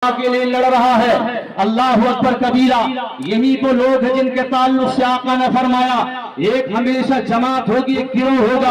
کے لیے لڑ رہا ہے۔ اللہ اکبر کبیرہ، یہی وہ لوگ ہیں جن کے تعلق سے آقا نے فرمایا ایک ہمیشہ جماعت ہوگی، ایک گروہ ہوگا،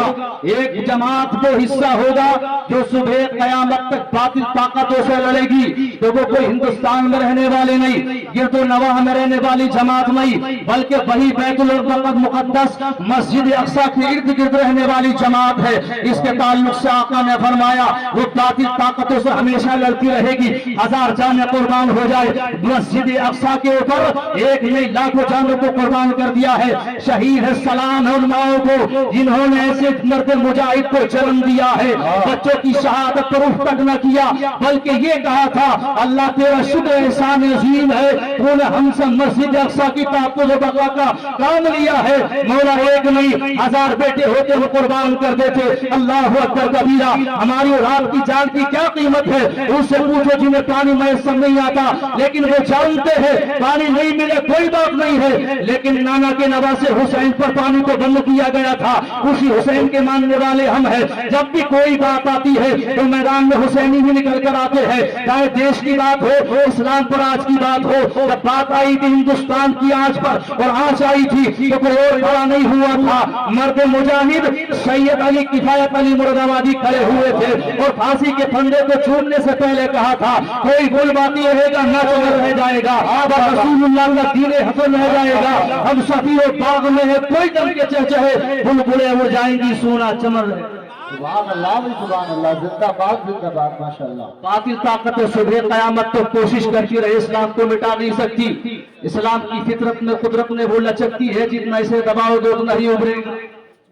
ایک جماعت وہ حصہ ہوگا جو صبح قیامت تک باطل طاقتوں سے لڑے گی، تو وہ کوئی ہندوستان میں رہنے والے نہیں، گرد و نواح میں رہنے والی جماعت نہیں، بلکہ وہی بیت المقدس مسجد اقصی کے ارد گرد رہنے والی جماعت ہے۔ اس کے تعلق سے آقا نے فرمایا وہ باطل طاقتوں سے ہمیشہ لڑتی رہے گی، ہزار جانیں قربان ہو جائے۔ مسجد اقصی کے اوپر ایک نہیں لاکھوں جانوں کو قربان کر دیا ہے۔ شہید ہے سلام ہے علماؤں کو جنہوں نے ایسے مرد مجاہد کو جنم دیا ہے، بچوں کی شہادت پر اف تک نہ کیا، بلکہ یہ کہا تھا اللہ تیرا شکر احسان عظیم ہے، تو نے ہم سے مسجد اقصی کی تحفظ و بقا کا کام لیا ہے۔ مولا ایک نہیں ہزار بیٹے ہوتے وہ قربان کر دیتے۔ اللہ اکبر کبیرہ، ہماری اور آپ کی جان کی کیا قیمت ہے؟ ان سے پوچھو جنہیں پانی میسر نہیں آتا لیکن وہ جانتے ہیں پانی نہیں ملے کوئی بات نہیں ہے، لیکن نانا کے نواسے حسین پر پانی کو بند کیا گیا تھا، اسی حسین کے ماننے والے ہم ہیں۔ جب بھی کوئی بات آتی ہے تو میدان میں حسینی بھی نکل کر آتے ہیں، چاہے دیش کی بات ہو، اسلام پر آج کی بات ہو۔ جب بات آئی تھی ہندوستان کی آج پر اور آج آئی تھی تو کوئی اور کھڑا نہیں ہوا تھا، مرد مجاہد سید علی کفایت علی مراد آبادی کھڑے ہوئے تھے اور پھانسی کے پھندے کو چھوڑنے سے پہلے کہا تھا کوئی گل باتی رہے گا نہ چمر رہ جائے گا، رسول اللہ کا دین حسن رہ جائے گا، ہم صفی و باغ میں ہے کوئی دم کے چہچہے بلبلیں اڑ جائیں گی سونا چمر رہے گا۔ سبحان اللہ سبحان اللہ، زندہ باد زندہ باد، ماشاءاللہ۔ باطل طاقت صبح قیامت تو کوشش کرتی رہے اسلام کو مٹا نہیں سکتی۔ اسلام کی فطرت میں قدرت میں وہ لچکتی ہے جتنا اسے دباؤ دو اتنا ہی ابھرے گا۔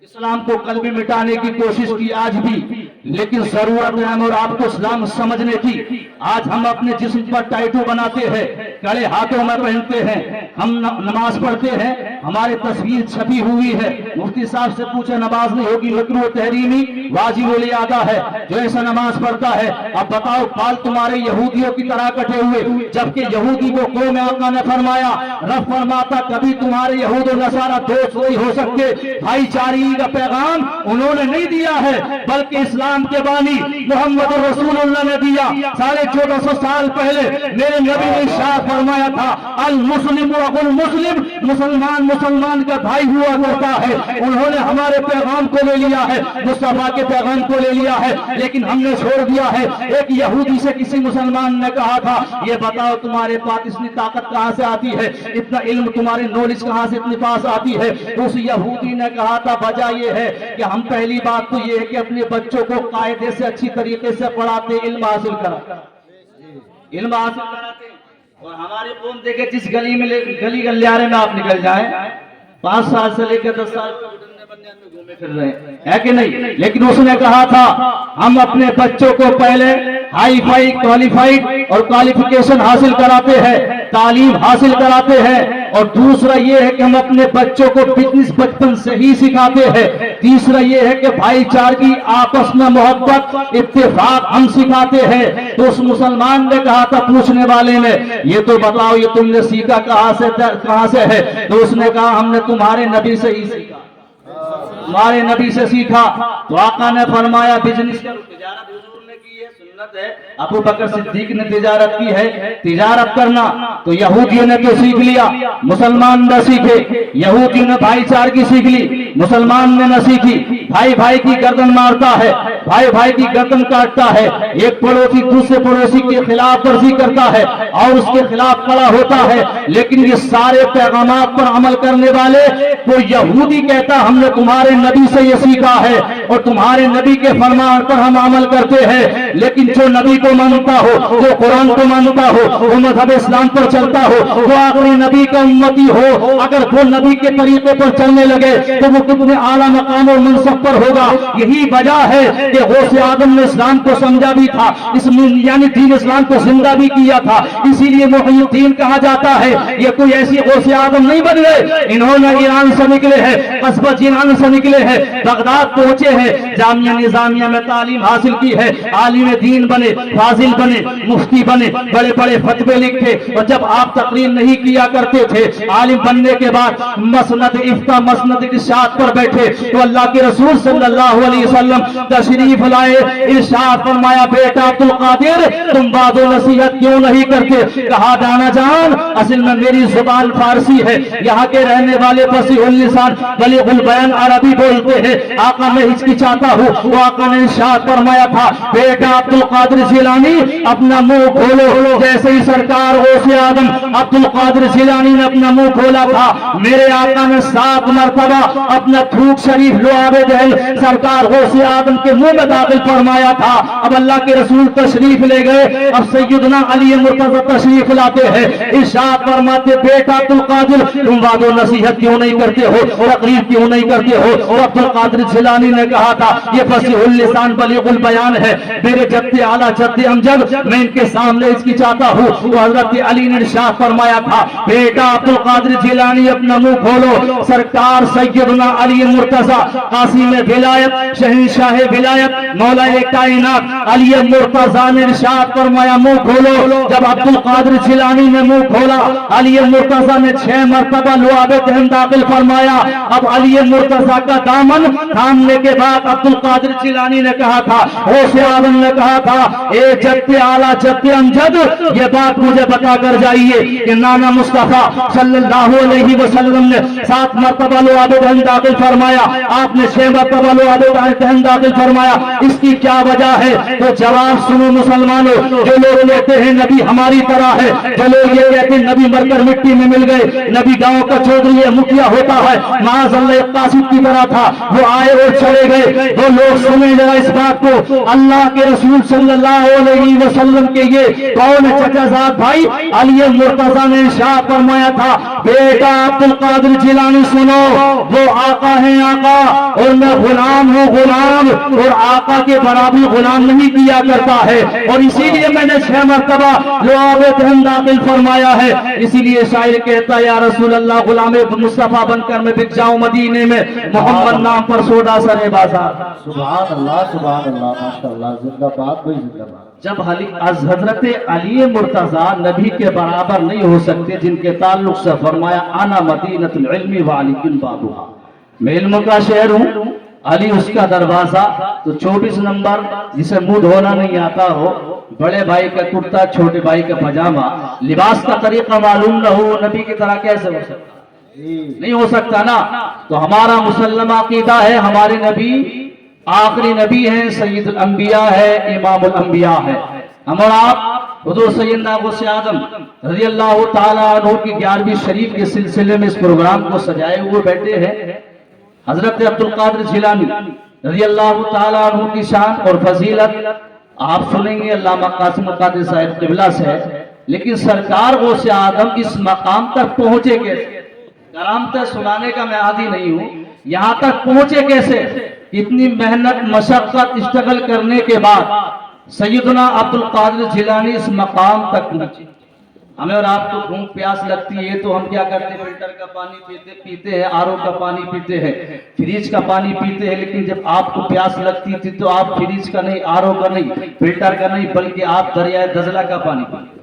اسلام کو قلب میں مٹانے کی کوشش کی آج بھی، لیکن ضرورت ہے ہم اور آپ کو اسلام سمجھنے کی۔ آج ہم اپنے جسم پر ٹائٹو بناتے ہیں، کڑے ہاتھوں میں پہنتے ہیں، ہم نماز پڑھتے ہیں، ہماری تصویر چھپی ہوئی ہے، مفتی صاحب سے پوچھے نماز نہیں ہوگی مکروہ تحریمی واجب الادا ہے جو ایسا نماز پڑھتا ہے۔ اب بتاؤ بال تمہارے یہودیوں کی طرح کٹے ہوئے، جبکہ یہودی وہ قوم ہے آقا نے فرمایا رب فرماتا کبھی تمہارے یہود و نصارہ دوست نہیں ہو سکتے، بھائی چارگی کا پیغام انہوں نے نہیں دیا ہے بلکہ اسلام کے بانی محمد رسول اللہ نے دیا۔ 1450 سال پہلے میرے نبی نے ارشاد فرمایا تھا المسلم اخو المسلم، مسلمان مسلمان کا بھائی ہوا کرتا ہے۔ انہوں نے ہمارے پیغام کو لے لیا ہے، مصطفیٰ کے پیغام کو لے لیا ہے، لیکن ہم نے چھوڑ دیا ہے۔ ایک یہودی سے کسی مسلمان نے کہا تھا یہ بتاؤ تمہارے پاس اتنی طاقت کہاں سے آتی ہے، اتنا علم تمہارے نالج کہاں سے اتنے پاس آتی ہے؟ اس یہودی نے کہا تھا وجہ یہ ہے کہ ہم پہلی بات تو یہ ہے کہ اپنے بچوں کو قاعدے سے اچھی طریقے سے پڑھاتے، علم حاصل کراتے، علم حاصل کراتے۔ اور ہماری قوم دیکھے جس گلی میں گلی گلیارے میں آپ نکل جائیں 5 سال سے لے کے 10 سال میں گھومے پھر رہے ہیں کہ نہیں، لیکن اس نے کہا تھا ہم اپنے بچوں کو پہلے ہائی فائی کوالیفائڈ اور کوالیفیکیشن حاصل کراتے ہیں، تعلیم حاصل کراتے ہیں، اور دوسرا یہ ہے کہ ہم اپنے بچوں کو بزنس بچپن سے ہی سکھاتے ہیں، تیسرا یہ ہے کہ بھائی چارگی آپس میں محبت اتفاق ہم سکھاتے ہیں۔ تو اس مسلمان نے کہا تھا پوچھنے والے نے یہ تو بتاؤ یہ تم نے سیکھا کہاں سے ہے؟ تو اس نے کہا ہم نے تمہارے نبی سے ہی سیکھا، تمہارے نبی سے سیکھا۔ تو آقا نے فرمایا بزنس کرو، تجارت حضور نے کی ہے، سنت ہے، ابو بکر صدیق نے تجارت کی ہے، تجارت کرنا۔ تو یہودیوں نے تو سیکھ لیا، مسلمان نہ سیکھے، یہودیوں نے بھائی چارگی سیکھ لی، مسلمان نے نہ سیکھی۔ بھائی بھائی کی گردن مارتا ہے، بھائی بھائی کی گردن کاٹتا ہے، ایک پڑوسی دوسرے پڑوسی کے خلاف ورزی کرتا ہے اور اس کے خلاف کھڑا ہوتا ہے، لیکن یہ سارے پیغامات پر عمل کرنے والے وہ یہودی کہتا ہم نے تمہارے نبی سے یہ سیکھا ہے اور تمہارے نبی کے فرمان پر ہم عمل کرتے ہیں۔ لیکن جو نبی کو مانتا ہو، جو قرآن کو مانتا ہو، وہ مذہب اسلام پر چلتا ہو، وہ آخری نبی کا امتی ہو، اگر وہ نبی کے طریقے پر چلنے لگے تو وہ کتنے اعلیٰ مقام اور منصب پر ہوگا۔ یہی وجہ ہے کہ غوث اعظم نے اسلام کو سمجھا بھی تھا، یعنی دین اسلام کو زندہ بھی کیا تھا، اسی لیے محی الدین کہا جاتا ہے۔ یہ کوئی ایسی غوث اعظم نہیں بن گئے، انہوں نے ایران سے نکلے ہیں، قصبہ جنان سے نکلے ہیں، بغداد پہنچے ہیں، جامعہ نظامیہ میں تعلیم حاصل کی ہے، عالم دین بنے، فاضل بنے، مفتی بنے، بڑے بڑے فتوے لکھے، اور جب آپ تقریر نہیں کیا کرتے تھے عالم بننے کے بعد مسند افتاء مسند ارشاد پر بیٹھے تو اللہ کے رسول صلی اللہ علیہ وسلم تشریف لائے، ارشاد فرمایا بیٹا عبد القادر تم بات و نصیحت کیوں نہیں کرتے؟ کہا دانا جان اصل میں میری زبان فارسی ہے، یہاں کے رہنے والے فصیح اللسان بلیغ البیان عربی بولتے ہیں، آقا میں ہچکچاتا ہوں، وہ آقا نے ارشاد فرمایا تھا بیٹا عبد القادر جیلانی اپنا منہ کھولو، جیسے ہی سرکار غوث اعظم عبد القادر جیلانی نے اپنا منہ کھولا تھا میرے آقا نے 7 مرتبہ اپنا تھوک شریف لعاب دہن سرکار غوث اعظم کے منہ میں داخل فرمایا تھا۔ اب اللہ کے رسول تشریف لے گئے، اب سیدنا علی مرتضی تشریف لاتے ہیں، ارشاد فرماتے بیٹا عبد القادر تم وعد و نصیحت کیوں نہیں کرتے ہو، تقریر کیوں نہیں کرتے ہو؟ اور عبد القادر جیلانی نے کہا تھا یہ فصیح اللسان بلیغ البیان ہے، میرے جد اعلیٰ جد امجد میں ان کے سامنے اس کی چاہتا ہوں۔ تو حضرت علی نے ارشاد فرمایا تھا بیٹا عبد القادر جیلانی اپنا منہ کھولو، سرکار سیدنا علی مرتضی قاسم ولایت شہنشاہ ولایت مولا کائنات علی مرتضی نے ارشاد فرمایا منہ کھولو۔ جب عبد القادر جیلانی نے منہ کھولا علی مرتضی نے 6 مرتبہ لعاب دہن داخل فرمایا۔ اب علی مرتضی کا دامن تھامنے کے بعد عبد القادر جیلانی نے کہا تھا غوث اعظم نے کہا تھا اے جد اعلیٰ جد امجد یہ بات مجھے بتا کر جائیے کہ نانا مصطفیٰ صلی اللہ علیہ وسلم نے 7 مرتبہ لعاب دہن داخل فرمایا، آپ نے 6 مرتبہ لعاب دہن داخل فرمایا، اس کی کیا وجہ ہے؟ تو جواب سنو مسلمانوں، جو لوگ لیتے ہیں نبی ہماری طرح ہے، جو لوگ یہ کہتے ہیں نبی مر کر مٹی میں مل گئے، نبی گاؤں کا چودھری ہے مکھیا ہوتا ہے، معاذ اللہ قاسد کی طرح تھا، وہ آئے اور چلے گئے، وہ لوگ سنیں ذرا اس بات کو، اللہ کے رسول صلی اللہ علیہ وسلم کے یہ کون چچا زاد بھائی علی مرتضی نے ارشاد فرمایا تھا بیٹا عبد القادر جیلانی سنو، وہ آقا ہیں آقا اور میں غلام ہوں غلام، اور آقا کے برابر غلام نہیں کیا کرتا ہے، اور اسی لیے میں نے 6 مرتبہ لعاب دہن داخل فرمایا ہے۔ اسی لیے شاعر کہتا ہے یا رسول اللہ غلام مصطفیٰ بن کر میں بک جاؤں مدینے میں، محمد نام پر سودا سرے بازار۔ سبحان اللہ ماشاءاللہ، زندہ باد بھائی زندہ باد۔ جب حضرت علی مرتضی نبی کے برابر نہیں ہو سکتے، جن کے تعلق سے فرمایا انا مدینۃ العلم وعلی بابھا، میں علم کا شہر ہوں، علی اس کا دروازہ۔ تو 24 نمبر جسے منہ دھونا نہیں آتا ہو، بڑے بھائی کا کرتا چھوٹے بھائی کا پاجامہ، لباس کا طریقہ معلوم نہ ہو، نبی کی طرح کیسے ہو سکتا؟ نہیں ہو سکتا نا۔ تو ہمارا مسلم عقیدہ ہے ہمارے نبی آخری نبی ہیں، سید الانبیاء ہے، امام الانبیاء ہے۔ ہم اور آپ حضور سیدنا غوث اعظم رضی اللہ تعالیٰ عنہ کی 11ویں شریف کے سلسلے میں اس پروگرام کو سجائے ہوئے بیٹھے ہیں۔ حضرت عبد القادر جیلانی رضی اللہ تعالیٰ عنہ کی شان اور فضیلت آپ سنیں گے علامہ قاسم قادری صاحب قبلہ سے، لیکن سرکار غوث اعظم اس مقام تک پہنچے کیسے؟ کرامتیں سنانے کا میں عادی نہیں ہوں، یہاں تک پہنچے کیسے؟ اتنی محنت مشقت اسٹرگل کرنے کے بعد سیدنا عبد القادر جیلانی اس مقام تک پہنچے۔ ہمیں اور آپ کو بھوک پیاس لگتی ہے تو ہم کیا کرتے ہیں؟ فلٹر کا پانی پیتے ہیں، آر او کا پانی پیتے ہیں، فریج کا پانی پیتے ہیں، لیکن جب آپ کو پیاس لگتی تھی تو آپ فریج کا نہیں، آر او کا نہیں، فلٹر کا نہیں، بلکہ آپ دریائے دجلہ کا پانی پیتے۔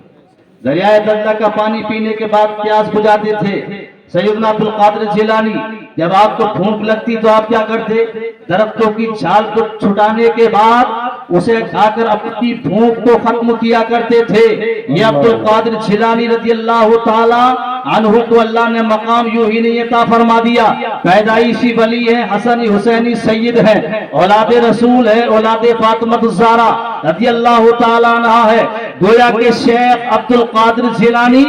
دریائے دجلہ کا پانی پینے کے بعد پیاس بجھاتے تھے۔ سیدنا عبد القادر جیلانی جب آپ کو بھوک لگتی تو آپ کیا کرتے؟ درختوں کی چھال کو چھٹانے کے بعد اسے کھا کر اپنی بھوک کو ختم کیا کرتے تھے۔ یہ عبد القادر جیلانی رضی اللہ تعالی عنہ کو اللہ نے مقام یوں ہی نہیں عطا فرما دیا، پیدائشی ولی ہے، حسنی حسینی سید ہے، اولاد رسول ہے، اولاد فاطمہ الزہرا رضی اللہ تعالی عنہ ہے۔ گویا کہ شیخ عبد القادر جیلانی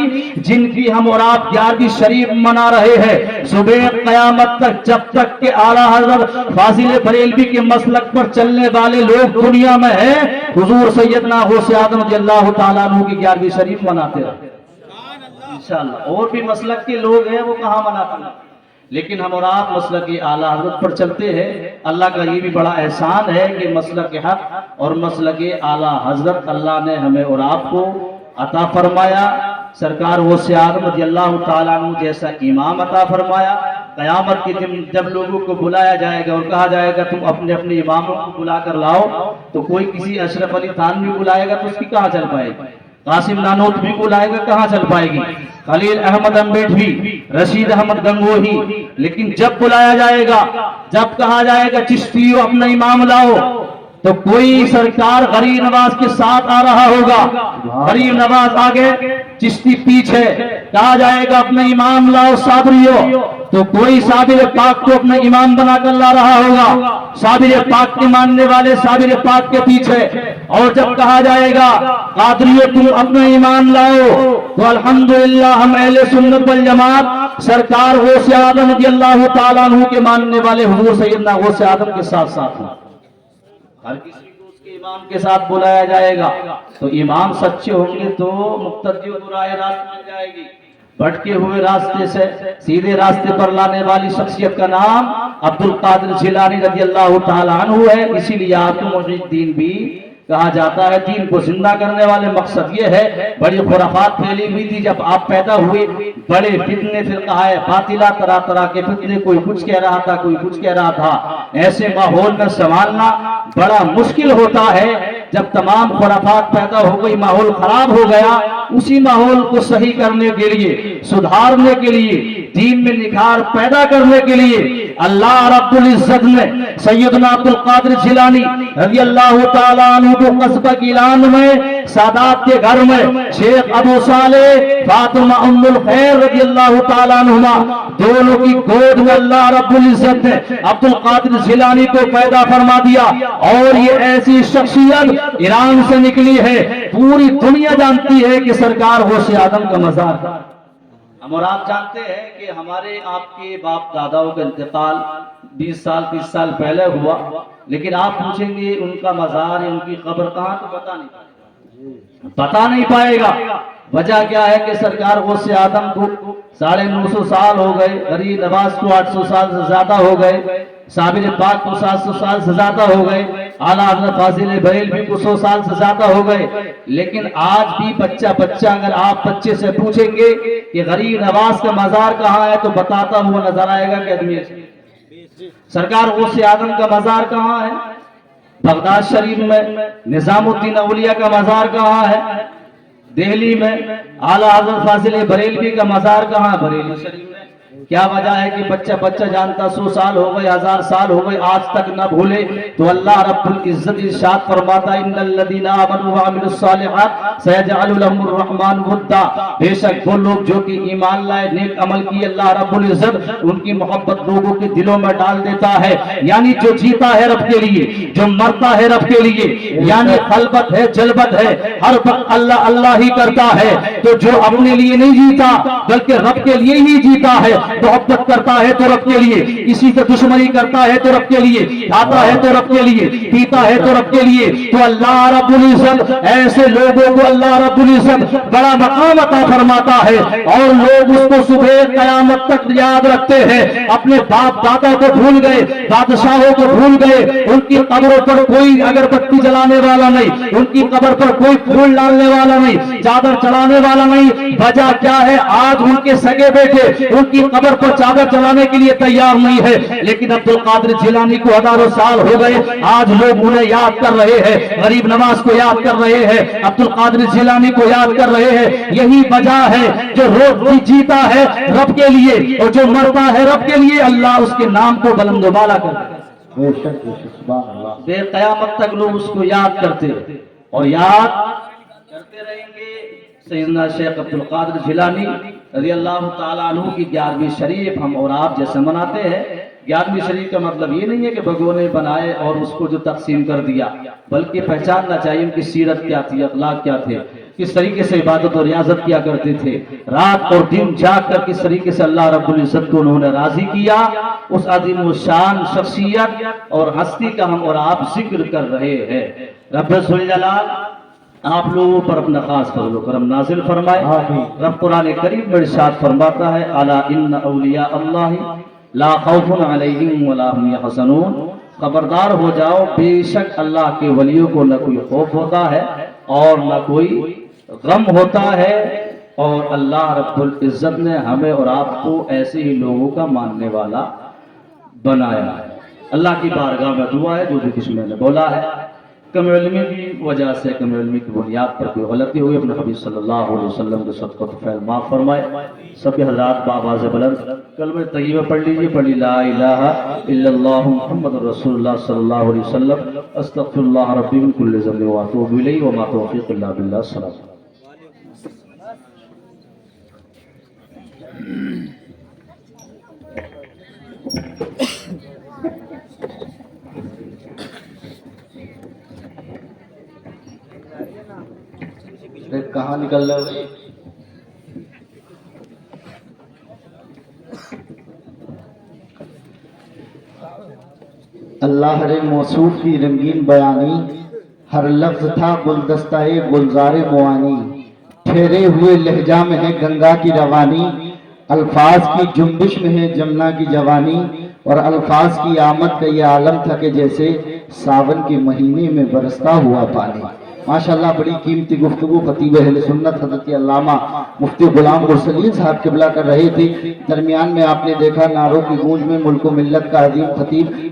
جن کی ہم اور آپ 11ویں شریف منا رہے ہیں، صبح قیامت تک جب تک کہ اعلیٰ حضرت فاضل بریلوی کے مسلک پر چلنے والے لوگ دنیا میں ہیں، حضور سیدنا غوث اعظم رضی اللہ تعالیٰ عنہ کی 11ویں شریف مناتے رہتے ہیں انشاءاللہ۔ اور بھی مسلک کے لوگ ہیں وہ کہاں مناتے ہیں، لیکن ہم اور آپ مسلک اعلیٰ حضرت پر چلتے ہیں۔ اللہ کا یہ بھی بڑا احسان ہے کہ مسلک حق اور مسلک اعلیٰ حضرت اللہ نے ہمیں اور آپ کو عطا فرمایا۔ سرکار غوث اعظم رضی اللہ تعالیٰ عنہ جیسا امام عطا فرمایا، قیامت کے دن جب لوگوں کو بلایا جائے گا اور کہا جائے گا تم اپنے اپنے اماموں کو بلا کر لاؤ، تو کوئی کسی اشرف علی تھانوی بلائے گا تو اس کی کہاں چل پائے گی، قاسم نانوت بھی بلائے گا کہاں چل پائے گی، خلیل احمد امبیڈوی، رشید احمد گنگوہی، لیکن جب بلایا جائے گا، جب کہا جائے گا چشتیو اپنا امام لاؤ، تو کوئی سرکار غریب نواز کے ساتھ آ رہا ہوگا، غریب نواز آگے چشتی پیچھے، کہا جائے گا اپنا امام لاؤ صابریو، تو کوئی صابر پاک کو اپنا امام بنا کر لا رہا ہوگا، صابر پاک کے ماننے والے صابر پاک کے پیچھے، اور جب کہا جائے گا قادریو تم اپنا امام لاؤ، تو الحمدللہ ہم اہل سنت والجماعت سرکار غوث اعظم رضی اللہ تعالیٰ عنہ کے ماننے والے حضور سیدنا غوث اعظم کے ساتھ ساتھ ہیں۔ ہر کسی کو اس کے امام کے ساتھ بلایا جائے گا، تو امام سچے ہوں گے تو مقتدی کو راہ راست مل جائے گی، بھٹکے ہوئے راستے سے سیدھے راستے پر لانے والی شخصیت کا نام عبد القادر جیلانی رضی اللہ تعالیٰ عنہ ہے۔ اسی لیے آپ کو محی الدین بھی کہا جاتا ہے۔ دین کو زندہ کرنے والے مقصد یہ ہے، بڑی خرافات پھیلی ہوئی تھی جب آپ پیدا ہوئے، بڑے فتنے فرقہ باطلہ طرح طرح کے فتنے، کوئی کچھ کہہ رہا تھا کوئی کچھ کہہ رہا تھا، ایسے ماحول میں سنبھالنا بڑا مشکل ہوتا ہے۔ جب تمام خرافات پیدا ہو گئی، ماحول خراب ہو گیا، اسی ماحول کو صحیح کرنے کے لیے، سدھارنے کے لیے، دین میں نکھار پیدا کرنے کے لیے اللہ رب العزت نے سیدنا عبد القادر جیلانی رضی اللہ تعالیٰ عنہ کو قصبہ گیلان میں سادات کے گھر میں شیخ ابو صالح فاطمہ ام الخیر رضی اللہ تعالیٰ عنہما دونوں کی گود میں اللہ رب العزت نے عبد القادر جیلانی کو پیدا فرما دیا، اور یہ ایسی شخصیت ایران سے نکلی ہے، پوری دنیا جانتی ہے کہ سرکار غوث اعظم کا مزار تھا۔ ہم اور آپ جانتے ہیں کہ ہمارے آپ کے باپ داداؤں کا انتقال 20 سال 30 سال پہلے ہوا، لیکن آپ پوچھیں گے ان کا مزار ان کی قبر کہاں، تو بتا نہیں پائے گا۔ وجہ کیا ہے کہ سرکار غوث اعظم کو 950 سال ہو گئے، غریب نواز کو 800 سال سے زیادہ ہو گئے، صابر پاک کو 700 سال سے زیادہ ہو گئے، اعلیٰ حضرت فاضل بریلوی کو 100 سال سے زیادہ ہو گئے، لیکن آج بھی بچہ اگر آپ بچے سے پوچھیں گے کہ غریب نواز کا مزار کہاں ہے، تو بتاتا ہوا نظر آئے گا کہ اجمیر سے۔ سرکار غوث اعظم کا مزار کہاں ہے؟ بغداد شریف میں۔ نظام الدین اولیاء کا مزار کہاں ہے؟ دہلی میں۔ اعلیٰ حضرت فاضل بریلوی کا مزار کہاں ہے؟ بریلی شریف میں۔ کیا وجہ ہے کہ بچہ جانتا 100 سال ہو گئے، 1000 سال ہو گئے، آج تک نہ بھولے؟ تو اللہ رب العزت ارشاد فرماتا ہے ان الذین آمنوا وعملوا الصالحات سیجعل لهم الرحمن ودا، بے شک وہ لوگ جو کہ ایمان لائے، نیک عمل کیے، اللہ رب العزت ان کی محبت لوگوں کے دلوں میں ڈال دیتا ہے۔ یعنی جو جیتا ہے رب کے لیے، جو مرتا ہے رب کے لیے، یعنی خلبت ہے جلبت ہے، ہر وقت اللہ اللہ ہی کرتا ہے، تو جو اپنے لیے نہیں جیتا بلکہ رب کے لیے ہی جیتا ہے، محبت کرتا ہے تو رب کے لیے، کسی سے دشمنی کرتا ہے تو رب کے لیے، کھاتا ہے تو رب کے لیے، پیتا ہے تو رب کے لیے، تو اللہ رب العزت ایسے لوگوں کو اللہ رب العزت بڑا مقام عطا فرماتا ہے، اور لوگ اس کو صبح قیامت تک یاد رکھتے ہیں۔ اپنے باپ دادا کو بھول گئے، بادشاہوں کو بھول گئے، ان کی قبروں پر کوئی اگربتی جلانے والا نہیں، ان کی قبر پر کوئی پھول ڈالنے والا نہیں، چادر چڑھانے والا نہیں۔ وجہ کیا ہے؟ آج ان کے سگے بیٹے ان کی قبر پر چادر چلانے کے لیے تیار نہیں ہے، لیکن عبد القادر جیلانی کو ہزاروں سال ہو گئے، آج لوگ انہیں یاد کر رہے ہیں، غریب نواز کو یاد کر رہے ہیں، عبد القادر جیلانی کو یاد کر رہے ہیں۔ یہی وجہ ہے جو روز جیتا ہے رب کے لیے اور جو مرتا ہے رب کے لیے، اللہ اس کے نام کو بلند و بالا کرتا ہے۔ بے شک سبحان اللہ۔ بے قیامت تک لوگ اس کو یاد کرتے اور یاد کرتے رہیں گے۔ سیدنا شیخ عبد القادر جیلانی رضی اللہ تعالیٰ عنہ کی 11ویں شریف ہم اور آپ جیسے مناتے ہیں۔ 11ویں شریف کا مطلب یہ نہیں ہے کہ بھگونے بنائے اور اس کو جو تقسیم کر دیا، بلکہ پہچاننا چاہیے ان کی سیرت کیا تھی، اخلاق کیا تھے، کس طریقے سے عبادت اور ریاضت کیا کرتے تھے، رات اور دن جاگ کر کس طریقے سے اللہ رب العزت کو انہوں نے راضی کیا۔ اس عظیم الشان شخصیت اور ہستی کا ہم اور آپ ذکر کر رہے ہیں۔ رب ذوالجلال آپ لوگوں پر اپنا خاص فضل و کرم نازل فرمائے۔ رب قرآن کریم میں ارشاد فرماتا ہے الا ان اولیاء اللہ لا خوف علیہم ولا هم یحزنون، خبردار ہو جاؤ بے شک اللہ کے ولیوں کو نہ کوئی خوف ہوتا ہے اور نہ کوئی غم ہوتا ہے۔ اور اللہ رب العزت نے ہمیں اور آپ کو ایسے ہی لوگوں کا ماننے والا بنایا ہے۔ اللہ کی بارگاہ میں دعا ہے جو بھی کچھ میں نے بولا ہے کم علمی کی وجہ سے، کم علمی کی بنیاد پر کوئی غلطی ہوئی، اپنے حبیب صلی اللہ علیہ وسلم کے صدقہ و فعل معاف فرمائے۔ سب حضرات بآواز بلند کلمہ طیبہ پڑھ لیجیے، پڑھی لا الہ الا اللہ محمد رسول اللہ صلی اللہ علیہ وسلم، استغفر اللہ ربی من کل ذنب واتوب الیہ وما توفیق الا باللہ۔ السلام علیکم۔ کہاں نکل رہے ہو؟ اللہ ہر موصوف کی رنگین بیانی، ہر لفظ تھا گلدستہ گلزار موانی، ٹھہرے ہوئے لہجہ میں ہے گنگا کی روانی، الفاظ کی جنبش میں ہے جمنا کی جوانی، اور الفاظ کی آمد کا یہ عالم تھا کہ جیسے ساون کے مہینے میں برستا ہوا پانی۔ ماشاءاللہ بڑی قیمتی گفتگو خطیب اہل سنت حضرت علامہ مفتی غلام مرسلین صاحب قبلہ کر رہے تھے۔ درمیان میں آپ نے دیکھا نعروں کی گونج میں ملک و ملت کا عظیم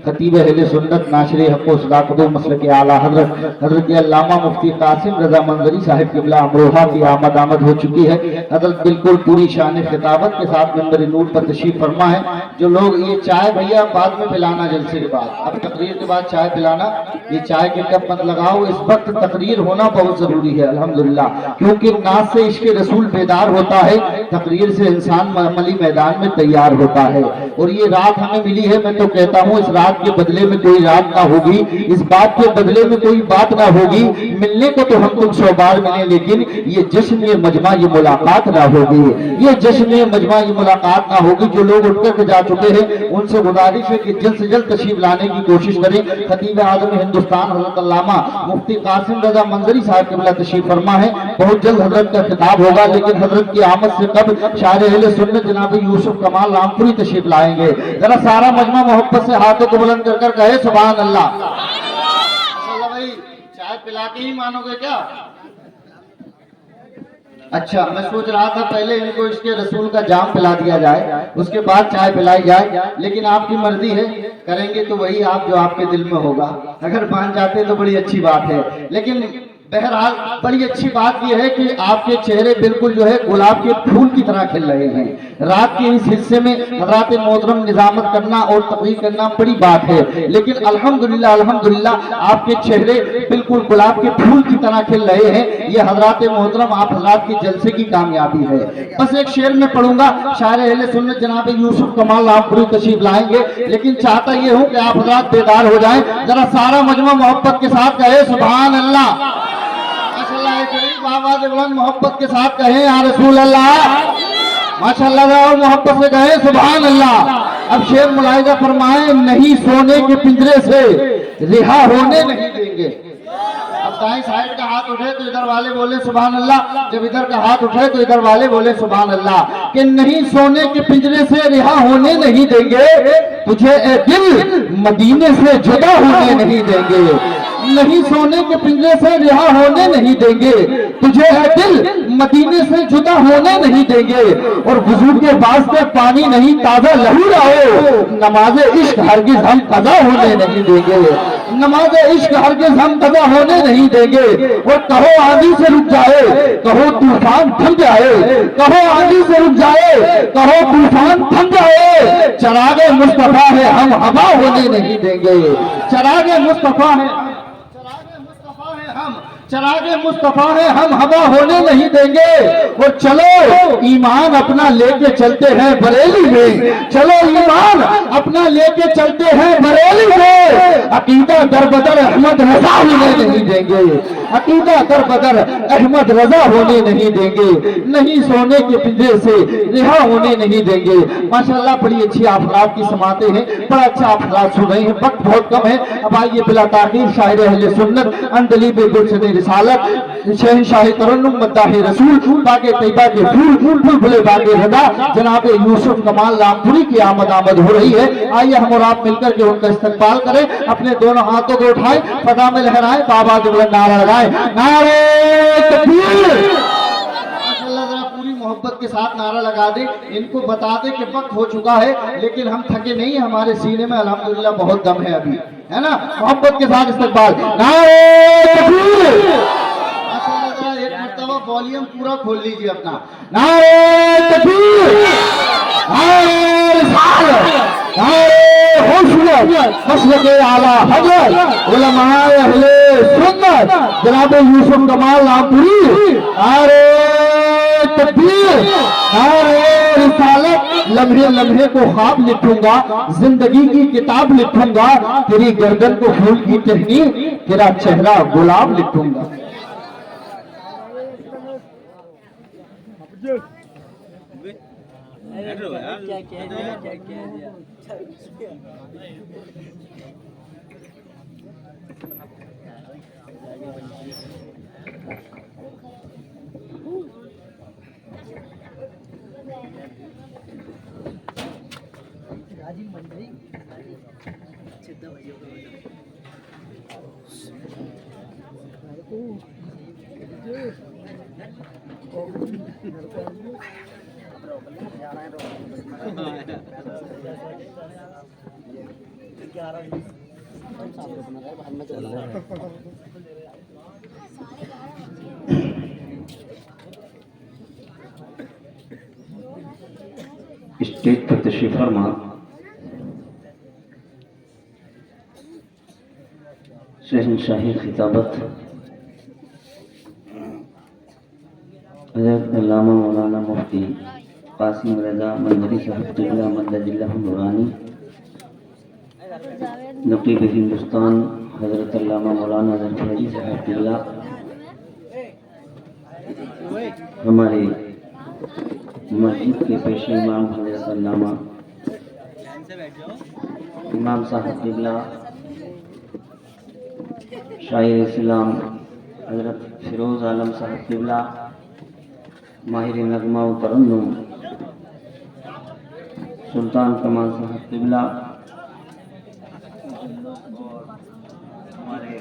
خطیب اہل سنت ناشر حق و صداقت و مسلک اعلیٰ حضرت علامہ مفتی قاسم رضا منظری صاحب قبلہ امروہہ کی آمد ہو چکی ہے۔ حضرت بالکل پوری شان خطابت کے ساتھ منبر نور پر تشریف فرما ہے۔ جو لوگ یہ چائے بھیا بعد میں پلانا، جلسے کے بعد، اب تقریر کے بعد چائے پلانا، یہ چائے کے کپ مت لگاؤ، اس وقت تقریر ہونا بہت ضروری ہے الحمدللہ، کیونکہ ناز سے عشق رسول بیدار ہوتا ہے، تقریر سے انسان عملی میدان میں تیار ہوتا ہے۔ اور یہ رات ہمیں ملی ہے، میں تو کہتا ہوں اس رات کے بدلے میں کوئی رات نہ ہوگی، اس بات کے بدلے میں کوئی بات نہ ہوگی، ملنے کو تو ہم تم 100 بار ملیں، لیکن یہ جشن یہ مجمع یہ ملاقات نہ ہوگی، یہ جشن یہ مجمع یہ ملاقات نہ ہوگی۔ جو لوگ اٹھ کر جا چکے ہیں ان سے گزارش ہے کہ جلد سے جلد تشریف لانے کی کوشش کریں۔ خطیب اعظم ہندوستان حضرت علامہ مفتی قاسم رضا منظری صاحب قبلہ تشریف فرما ہے، بہت جلد حضرت کا خطاب ہوگا، لیکن حضرت کی آمد سے قبل شاعر اہل سنت جناب یوسف کمال رامپوری تشریف لائیں گے۔ ذرا سارا مجمع محبت سے ہاتھوں کو بلند کر کر کہے سبحان اللہ۔ ماشاءاللہ بھائی چائے پلا کے ہی مانو گے کیا؟ اچھا میں سوچ رہا تھا پہلے ان کو اس کے رسول کا جام پلا دیا جائے، اس کے بعد چائے پلائی جائے، لیکن آپ کی مرضی ہے، کریں گے تو وہی آپ جو آپ کے دل میں ہوگا، اگر مان جاتے تو بڑی اچھی بات ہے۔ لیکن بہرحال بڑی اچھی بات یہ ہے کہ آپ کے چہرے بالکل جو ہے گلاب کے پھول کی طرح کھل رہے ہیں۔ رات کے اس حصے میں حضرات محترم نظامت کرنا اور تقریر کرنا بڑی بات ہے، لیکن الحمدللہ آپ کے چہرے بالکل گلاب کے پھول کی طرح کھل رہے ہیں۔ یہ حضرات محترم آپ حضرات کے جلسے کی کامیابی ہے۔ بس ایک شعر میں پڑھوں گا، شاعر اہل سنت جناب یوسف کمال رامپوری تشریف لائیں گے، لیکن چاہتا یہ ہوں کہ آپ حضرات بیدار ہو جائیں، ذرا سارا مجمع محبت کے ساتھ کہے سبحان اللہ۔ آواز بلند محبت کے ساتھ کہیں یا رسول اللہ، ماشاءاللہ محبت سے کہیں سبحان اللہ۔ اب شعر ملاحظہ فرمائیں، نہیں سونے کے پنجرے سے رہا ہونے نہیں دیں گے۔ اب دائیں سائیڈ کا ہاتھ اٹھے تو ادھر والے بولے سبحان اللہ، جب ادھر کا ہاتھ اٹھے تو ادھر والے بولے سبحان اللہ، کہ نہیں سونے کے پنجرے سے رہا ہونے نہیں دیں گے، تجھے اے دل مدینے سے جدا ہونے نہیں دیں گے، نہیں سونے کے پنجرے سے رہا ہونے نہیں دیں گے، تجھے اے دل مدینے سے جدا ہونے نہیں دیں گے، اور وضو کے واسطے پانی نہیں تازہ لہو لاؤ، نماز عشق ہرگز ہم قضا ہونے نہیں دیں گے، نماز عشق ہرگز ہم قضا ہونے نہیں دیں گے، اور کہو آندھی سے رک جائے، کہو طوفان تھم جائے، کہو آندھی سے رک جائے، کہو طوفان تھم جائے، چراغ مصطفیٰ ہے ہم ہوا ہونے نہیں دیں گے، چراغ مصطفیٰ ہے چراغ مصطفیٰ ہے ہم ہوا ہونے نہیں دیں گے، اور چلو ایمان اپنا لے کے چلتے ہیں بریلی میں، چلو ایمان اپنا لے کے چلتے ہیں بریلی میں، عقیدہ در بدر احمد رضا ہونے نہیں دیں گے، عقیدہ در بدر احمد رضا ہونے نہیں دیں گے، نہیں سونے کے پنجرے سے رہا ہونے نہیں دیں گے۔ ماشاءاللہ بڑی اچھی افراد کی سماعتیں ہیں، بڑا اچھا افراد سن رہے ہیں، وقت بہت کم ہے، اب آئیے بلا تاخیر شاعر اہل سنت اندلیب گلشن رسالت شہنشاہ ترنم مداح رسول باغ طیبہ کے پھول بھلے باغ رضا جناب یوسف کمال رامپوری کی آمد ہو رہی ہے۔ آئیے ہم اور آپ مل کر کے ان کا استقبال کریں، اپنے دونوں ہاتھوں کو اٹھائیں، فضا میں لہرائیں، بابا کے بلند نعرہ لگائیں، نعرہ تکبیر۔ ماشاءاللہ ذرا پوری محبت کے ساتھ نعرہ لگا دیں, ان کو بتا دیں کہ وقت ہو چکا ہے, لیکن ہم تھکے نہیں ہیں, ہمارے سینے میں الحمدللہ بہت دم ہے ابھی, ہے نا. محبت کے ساتھ استقبال. نعرہ تکبیر. ایک مرتبہ والیوم پورا کھول لیجیے اپنا. نعرہ تکبیر, نعرہ رسالت, نعرہ حسنیت, مسلک اعلیٰ حضرت علماء اہل سنت جناب یوسف کمال رامپوری. نعرہ تکبیر, نعرہ رسالت. لمحے لمحے کو خواب لکھوں گا, زندگی کی کتاب لکھوں گا, تیری گردن کو پھول کی ٹہنی, تیرا چہرہ گلاب لکھوں گا. اسٹیج پر تشریف فرما شہنشاہی خطابت حضرت علامہ مولانا مفتی قاسم رضا منظری صاحب قبلہ مدد اللہ نورانی, نقیب ہندوستان حضرت علامہ مولانا ظفر صاحب قبلہ, ہمارے مسجد کے پیش امام حضرت علامہ امام صاحب قبلہ, شاعر اسلام حضرت فیروز عالم صاحب قبلہ, ماہر نغمہ و ترنم سلطان کمال صاحب قبلہ, ہمارے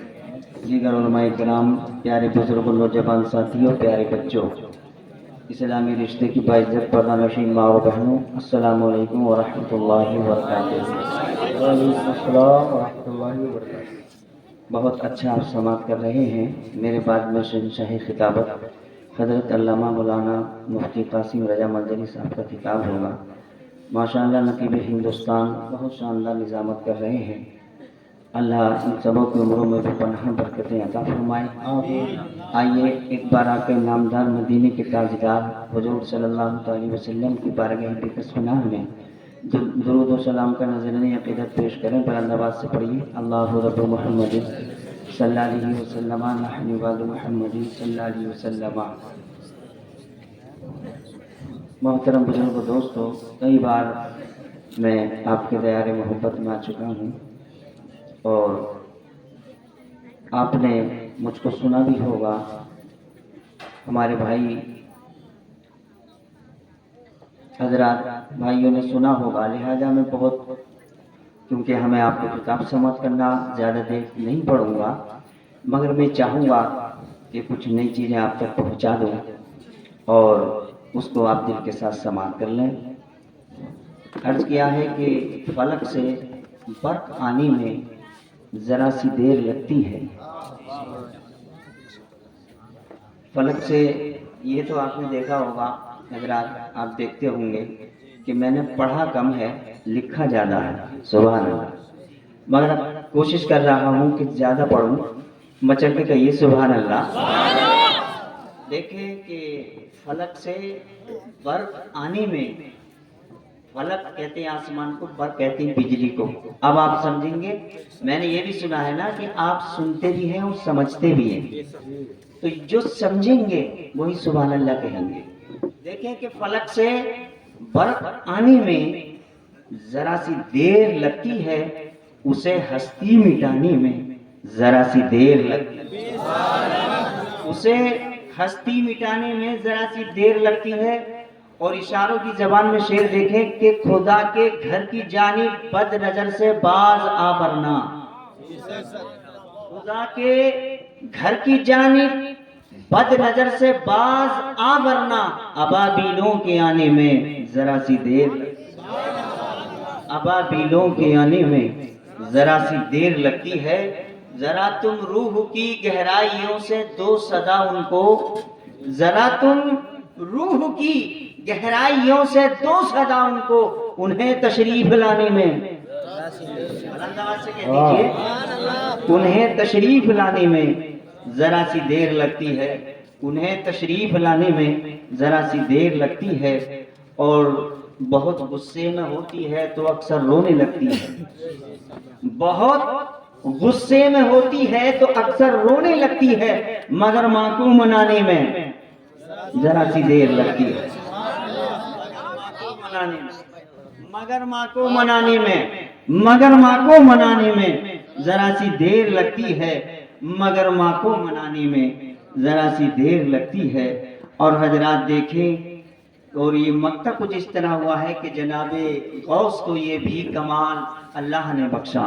دیگر علماء کرام, پیارے بزرگ نوجوان ساتھیوں, پیارے بچوں, اسلامی رشتے کی باعزت پردہ نشین ماں و بہنوں, السلام علیکم ورحمۃ اللہ وبرکاتہ. وعلیکم السلام ورحمۃ اللہ وبرکاتہ. بہت اچھا آپ سماعت کر رہے ہیں. میرے بعد میں شہنشاہی خطابت حضرت علامہ مولانا مفتی قاسم رضا منظری صاحب کا خطاب ہوگا. ماشاءاللہ نقیب ہندوستان بہت شاندار نظامت کر رہے ہیں. اللہ ان سبوں کی عمروں میں بھی پناہ برکتیں عطا فرمائے. آئیے ایک بار آ کے نامدار مدینے کے تاجدار حضور صلی اللہ علیہ وسلم کی بارگاہ بقدس پناہ میں درود و سلام کا نذرانہ عقیدت پیش کریں. بلند آواز سے پڑھیے اللہ رب محمد صلی اللہ علیہ وسلم, نحن بعد محمد صلی اللہ علیہ وسلم. محترم بزرگ دوستو, کئی بار میں آپ کے دیار محبت میں آ چکا ہوں اور آپ نے مجھ کو سنا بھی ہوگا. ہمارے بھائی حضرات بھائیوں نے سنا ہوگا, لہذا میں بہت, کیونکہ ہمیں آپ کو کتاب سماعت کرنا زیادہ دیر نہیں پڑھوں گا, مگر میں چاہوں گا کہ کچھ نئی چیزیں آپ تک پہنچا دوں اور اس کو آپ دل کے ساتھ سماعت کر لیں. عرض کیا ہے کہ فلک سے برق آنے میں ذرا سی دیر لگتی ہے. فلک سے, یہ تو آپ نے دیکھا ہوگا حضرات, آپ دیکھتے ہوں گے کہ میں نے پڑھا کم ہے, لکھا زیادہ ہے. سبحان اللہ. مگر کوشش کر رہا ہوں کہ زیادہ پڑھوں. مچل کے کہیے سبحان اللہ. دیکھیں کہ فلک سے برق آنے میں, فلک کہتے ہیں آسمان کو, برق کہتے ہیں بجلی کو. اب آپ سمجھیں گے, میں نے یہ بھی سنا ہے نا کہ آپ سنتے بھی ہیں اور سمجھتے بھی ہیں, تو جو سمجھیں گے وہی سبحان اللہ کہیں گے. دیکھیں کہ فلک سے برق آنے میں ذرا سی دیر لگتی ہے, اسے ہستی مٹانے میں ذرا سی دیر لگتی ہے. اسے ہستی مٹانے میں ذرا سی دیر لگتی ہے. اور اشاروں کی زبان میں شعر دیکھیں کہ خدا کے گھر کی جانب بد نظر سے باز آ برنا. خدا کے گھر کی جانب بد نظر سے باز آ ورنہ ابابیلوں کے آنے میں ذرا سی دیر ابابیلوں کے آنے میں ذرا سی دیر لگتی ہے. ذرا تم روح کی گہرائیوں سے دو صدا ان کو ذرا تم روح کی گہرائیوں سے دو صدا ان کو انہیں تشریف لانے میں بلند آواز سے کہہ دیجئے انہیں تشریف لانے میں ذرا سی دیر لگتی ہے. انہیں تشریف لانے میں ذرا سی دیر لگتی ہے اور بہت غصے میں ہوتی ہے تو اکثر رونے لگتی ہے. بہت غصے میں ہوتی ہے تو اکثر رونے لگتی ہے مگر ماں کو منانے میں ذرا سی دیر لگتی ہے. مگر ماں کو منانے میں ذرا سی دیر لگتی ہے مگر ماں کو منانے میں ذرا سی دیر لگتی ہے. اور حضرات دیکھیں اور یہ مکہ کچھ اس طرح ہوا ہے کہ جناب غوث کو یہ بھی کمال اللہ نے بخشا.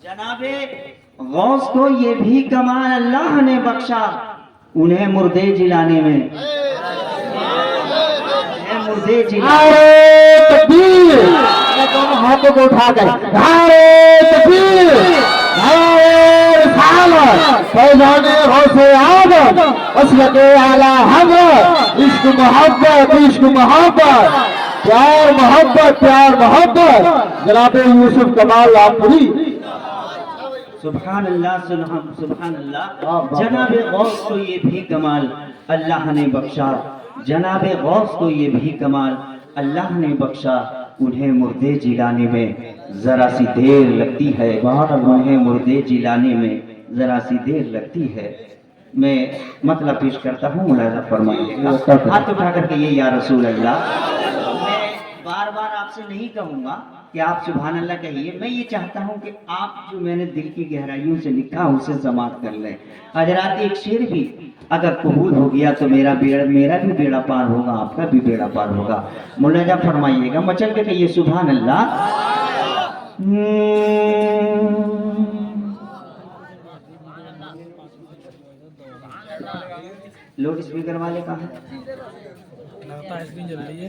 جناب غوث کو یہ بھی کمال اللہ نے بخشا. انہیں مردے جلانے میں دونوں ہاتھوں کو اٹھا کر فیضان غوث اعظم وصلت اعلی حضرت عشق محبت پیار محبت جناب یوسف کمال لامپوری. سبحان اللہ سبحان اللہ. جناب غوث کو یہ بھی کمال اللہ نے بخشا. جناب غوث کو یہ بھی کمال اللہ نے بخشا. انہیں مردے جلانے میں ذرا سی دیر لگتی ہے. انہیں مردے جلانے میں ذرا سی دیر لگتی ہے. میں مطلب پیش کرتا ہوں ملاحظہ فرمائیے گا. ہاتھ اٹھا کر کہیے یا رسول اللہ. میں بار بار آپ سے نہیں کہوں گا کہ آپ سبحان اللہ کہیے. میں یہ چاہتا ہوں کہ آپ جو میں نے دل کی گہرائیوں سے لکھا اسے سماعت کر لیں. حضرات ایک شعر بھی اگر قبول ہو گیا تو میرا بھی بیڑا پار ہوگا, آپ کا بھی بیڑا پار ہوگا. ملاحظہ فرمائیے گا. مچل کے کہیے سبحان اللہ. لوڈ اسپیکر والے کہاں ہیں؟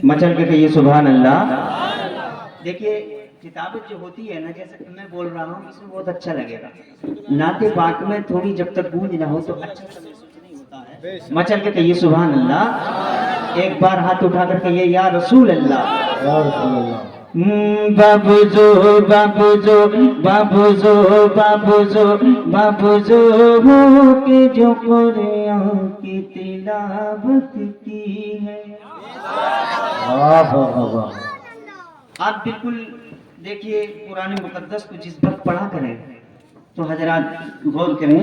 مچل کے کہیے سبحان اللہ. دیکھیے کتابت جو ہوتی ہے نا, جیسے میں بول رہا ہوں اس میں بہت اچھا لگے گا. نعت پاک میں تھوڑی جب تک گونج نہ ہو تو اچھا سا محسوس نہیں ہوتا ہے. مچل کے کہیے سبحان اللہ. ایک بار ہاتھ اٹھا کر کہیے یا رسول اللہ. بابوزو کے جو قرآن کی تلاوت کی ہے. آپ بالکل دیکھیے قرآن مقدس کو جس وقت پڑھا کریں تو حضرات غور کریں.